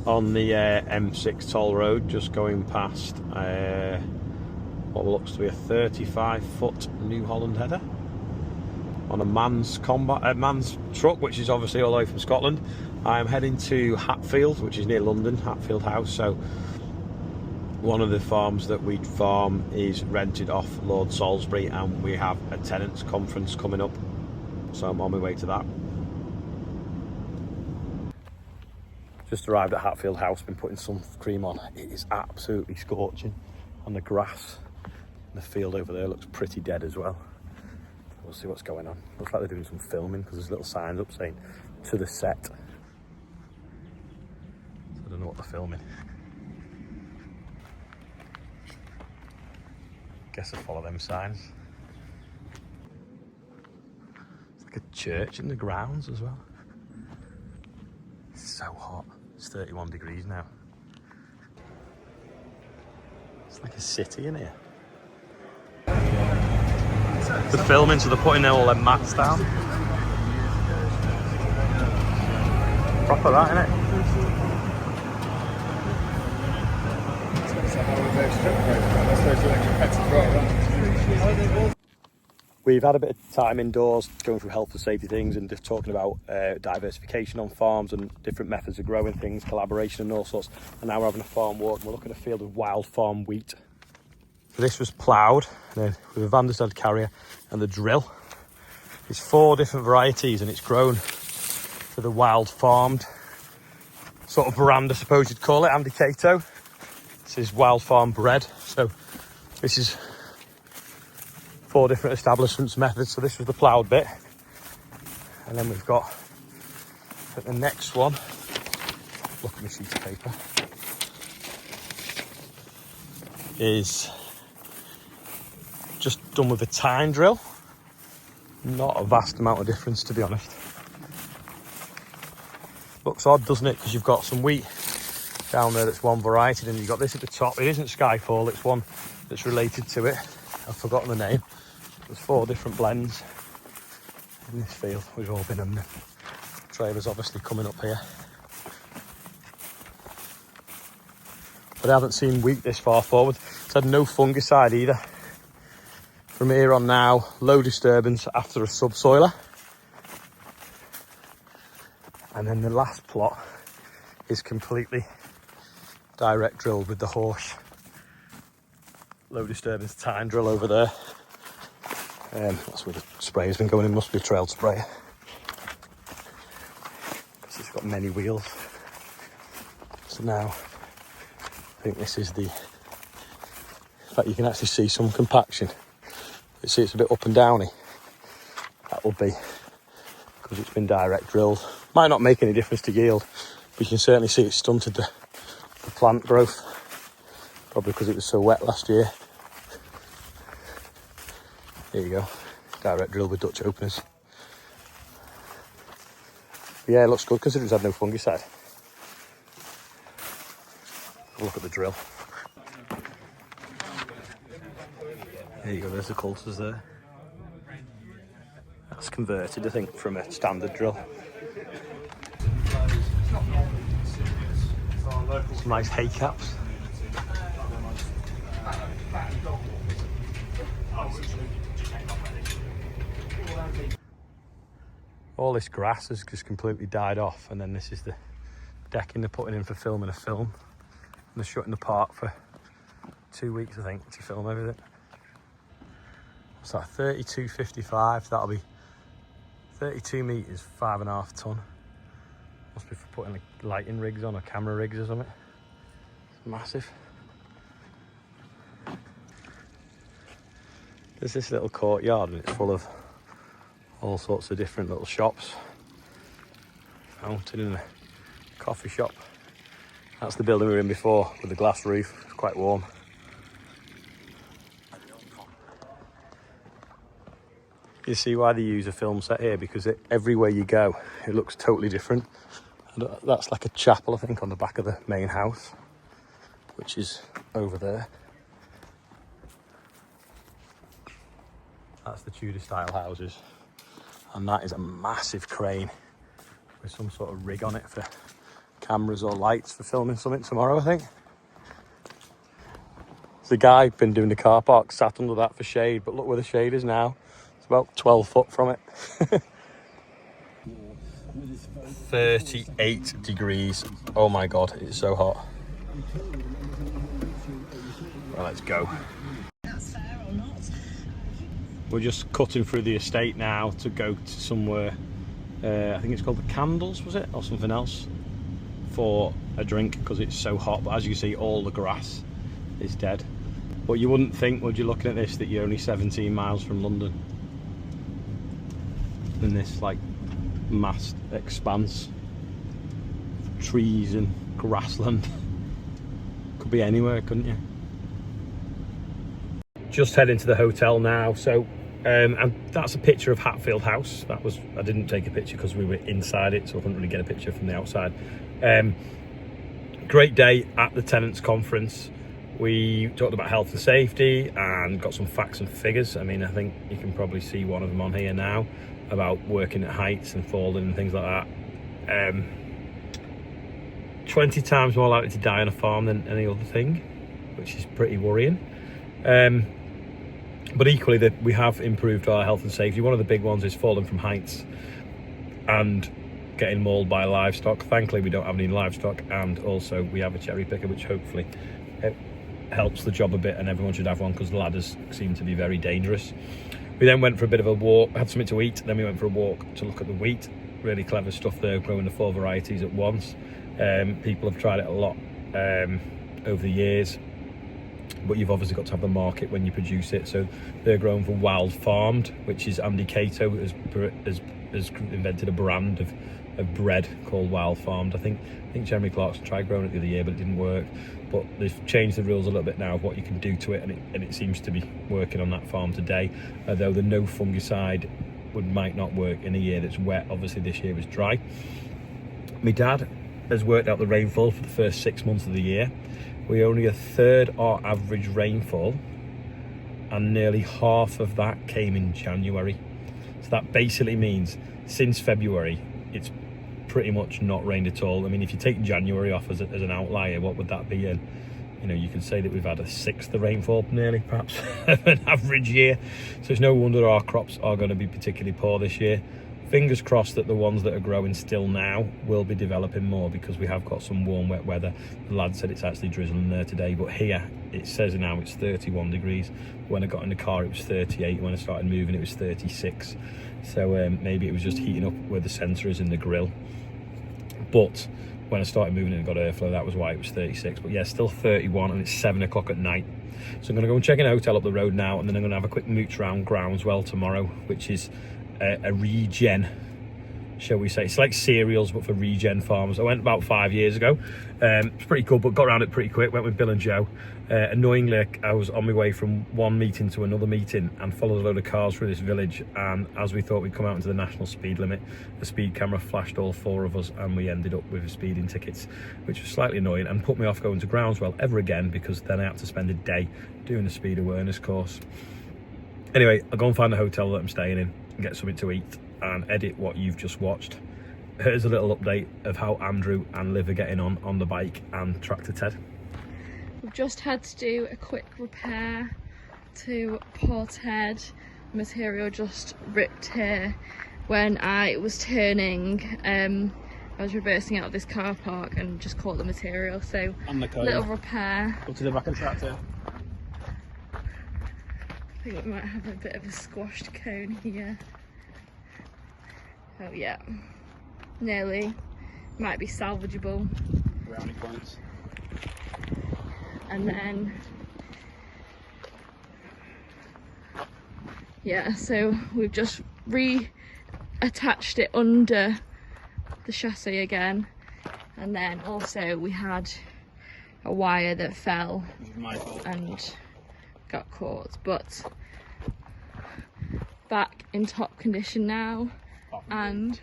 on the M6 toll road, just going past what looks to be a 35-foot New Holland header on a man's truck, which is obviously all the way from Scotland. I'm heading to Hatfield, which is near London, Hatfield House. So one of the farms that we farm is rented off Lord Salisbury, and we have a tenants conference coming up, so I'm on my way to that. Just arrived at Hatfield House, been putting some cream on. It is absolutely scorching, and the grass in the field over there looks pretty dead as well. We'll see what's going on. Looks like they're doing some filming because there's little signs up saying "to the set." So I don't know what they're filming. Guess I'll follow them signs. It's like a church in the grounds as well. It's so hot. It's 31 degrees now. It's like a city in here. They're filming, so they're putting all their mats down. Proper that, innit? We've had a bit of time indoors going through health and safety things and just talking about diversification on farms and different methods of growing things, collaboration and all sorts. And now we're having a farm walk and we're looking at a field of wild farm wheat. So this was ploughed with a Van der Stad carrier and the drill. It's 4 different varieties and it's grown for the wild farmed sort of brand, I suppose you'd call it, Andy Cato. This is wild farm bred. So this is 4 different establishments methods. So this was the ploughed bit. And then we've got the next one. Look at my sheet of paper. Is just done with a tine drill. Not a vast amount of difference, to be honest. Looks odd, doesn't it? Because you've got some wheat down there that's one variety, and you've got this at the top. It isn't Skyfall, it's one that's related to it. I've forgotten the name. There's 4 different blends in this field. We've all been in them. Trailers obviously coming up here. But I haven't seen wheat this far forward. It's had no fungicide either. From here on now, low disturbance after a subsoiler. And then the last plot is completely direct drilled with the horse. Low disturbance tine drill over there. That's where the spray has been going in, must be a trail sprayer. Because it's got many wheels. So now, I think this is the... In fact, you can actually see some compaction. You see it's a bit up and downy. That will be because it's been direct drilled. Might not make any difference to yield, but you can certainly see it stunted the plant growth. Probably because it was so wet last year. There you go, direct drill with Dutch openers. But yeah, it looks good considering it's had no fungicide. Have a look at the drill. There you go, there's the coulters there. That's converted, I think, from a standard drill. Some nice hay caps. All this grass has just completely died off, and then this is the decking they're putting in for filming a film. And they're shutting the park for 2 weeks, I think, to film everything. What's that, 32.55? That'll be 32 metres, 5.5 tonne. Must be for putting like lighting rigs on or camera rigs or something. It's massive. There's this little courtyard and it's full of all sorts of different little shops. Fountain and a coffee shop. That's the building we were in before with the glass roof. It's quite warm. You see why they use a film set here, because everywhere you go it looks totally different. And that's like a chapel, I think, on the back of the main house, which is over there. That's the Tudor style houses, and that is a massive crane with some sort of rig on it for cameras or lights for filming something tomorrow, I think. There's a guy been doing the car park, sat under that for shade, but look where the shade is now. It's about 12 foot from it. 38 degrees. Oh my God, it's so hot. Well, let's go. We're just cutting through the estate now to go to somewhere, I think it's called the Candles, was it? Or something else, for a drink because it's so hot. But as you can see, all the grass is dead. But you wouldn't think, would you, looking at this, that you're only 17 miles from London. In this like vast expanse of trees and grassland. Could be anywhere, couldn't you? Just heading to the hotel now. So and that's a picture of Hatfield House. That was, I didn't take a picture because we were inside it, so I couldn't really get a picture from the outside. Great day at the tenants conference. We talked about health and safety and got some facts and figures. I mean, I think you can probably see one of them on here now about working at heights and falling and things like that. 20 times more likely to die on a farm than any other thing, which is pretty worrying. But equally, that we have improved our health and safety. One of the big ones is falling from heights and getting mauled by livestock. Thankfully, we don't have any livestock, and also we have a cherry picker, which hopefully helps the job a bit, and everyone should have one because the ladders seem to be very dangerous. We then went for a bit of a walk, had something to eat, then we went for a walk to look at the wheat. Really clever stuff there, growing the 4 varieties at once. People have tried it a lot over the years, but you've obviously got to have the market when you produce it. So they're grown for Wild Farmed, which is Andy Cato has invented a brand of bread called Wild Farmed. I think Jeremy Clarkson tried growing it the other year, but it didn't work. But they've changed the rules a little bit now of what you can do to it, and it seems to be working on that farm today. Though the no fungicide might not work in a year that's wet. Obviously this year was dry. My dad has worked out the rainfall for the first 6 months of the year. We're only a third our average rainfall, and nearly half of that came in January. So that basically means since February it's pretty much not rained at all. I mean, if you take January off as an outlier, what would that be in? You know, you could say that we've had a sixth of rainfall nearly, perhaps, of an average year. So it's no wonder our crops are going to be particularly poor this year. Fingers crossed that the ones that are growing still now will be developing more, because we have got some warm, wet weather. The lad said it's actually drizzling there today, but here it says now it's 31 degrees. When I got in the car it was 38. When I started moving it was 36. So maybe it was just heating up where the sensor is in the grill. But when I started moving it and got airflow, that was why it was 36. But yeah, still 31, and it's 7 o'clock at night. So I'm going to go and check in a hotel up the road now, and then I'm going to have a quick mooch around Groundswell tomorrow, which is a regen, shall we say. It's like cereals, but for regen farms. I went about 5 years ago. It's pretty cool, but got around it pretty quick. Went with Bill and Joe. Annoyingly, I was on my way from one meeting to another meeting and followed a load of cars through this village, and as we thought we'd come out into the national speed limit, the speed camera flashed all 4 of us, and we ended up with speeding tickets, which was slightly annoying and put me off going to Groundswell ever again, because then I had to spend a day doing a speed awareness course. Anyway, I'll go and find the hotel that I'm staying in and get something to eat and edit what you've just watched. Here's a little update of how Andrew and Liv are getting on the bike and Tractor Ted. We've just had to do a quick repair to poor Ted. Material just ripped here when I was turning. I was reversing out of this car park and just caught the material, so little repair. Go to the back of the tractor. I think we might have a bit of a squashed cone here. Oh yeah, nearly. Might be salvageable. Brownie points. And then, yeah, so we've just reattached it under the chassis again. And then also we had a wire that fell and got caught, but back in top condition now. And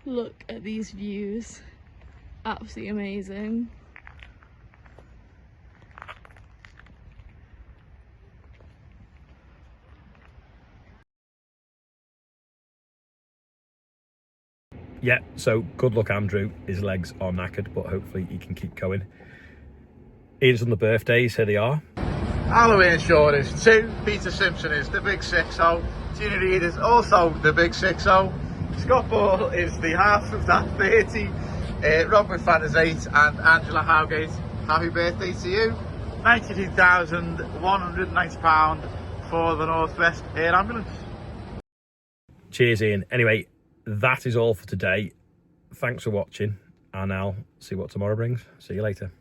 look at these views, absolutely amazing. yeah, so good luck, Andrew. His legs are knackered, but hopefully he can keep going. Ian's on the birthdays, here they are. Halloween Shaw is 2, Peter Simpson is the big 6-0, Tina Reid is also the big 6-0, Scott Ball is the half of that 30, Rob McFadden is 8, and Angela Howgate, happy birthday to you. £92,190 for the North West Air Ambulance. Cheers, Ian. Anyway, that is all for today. Thanks for watching, and I'll see what tomorrow brings. See you later.